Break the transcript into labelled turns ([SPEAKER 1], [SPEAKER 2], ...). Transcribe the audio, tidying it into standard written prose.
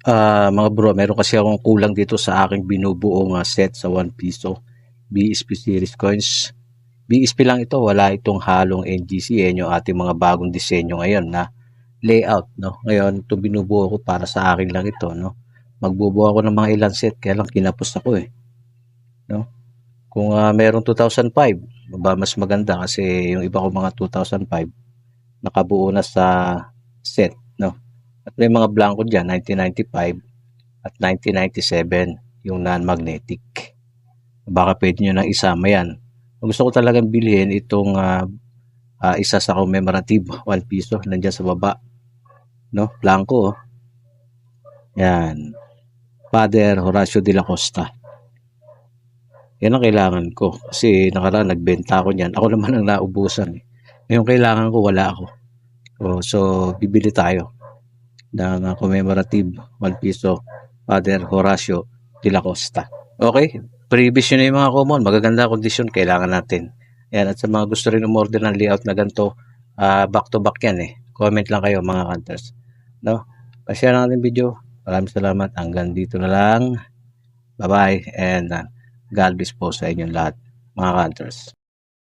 [SPEAKER 1] Mga bro, meron kasi akong kulang dito sa aking binubuong set sa 1 piso BSP series coins. BSP lang ito, wala itong halong NGC. Yan yung ating mga bagong disenyo ngayon na layout, no? Ngayon, itong binubuo ko para sa akin lang ito, no? Magbubuo ako ng mga ilang set, kaya lang kinapos ako eh, no? Kung merong 2005, mas maganda kasi yung iba ko mga 2005 nakabuo na sa set, no? At may mga blanco dyan, 1995 at 1997, yung non-magnetic. Baka pwede nyo nang isama yan. Gusto ko talagang bilhin itong isa sa commemorative 1 piso, nandyan sa baba, no? Blanco, oh. Yan. Father Horacio de la Costa. Yan ang kailangan ko. Kasi nakaraan nagbenta ako niyan. Ako naman ang naubusan. Ngayon kailangan ko, wala ako. So bibili tayo ng commemorative 1 piso Father Horacio de la Costa. Okay, previous yun na yung mga common, magaganda kondisyon, kailangan natin. Yan, at sa mga gusto rin umorder ng layout na ganito, back to back yan eh. Comment lang kayo mga hunters. No? Pa-share natin video. Maraming salamat. Hanggang dito na lang. Bye-bye and God bless po sa inyong lahat mga hunters.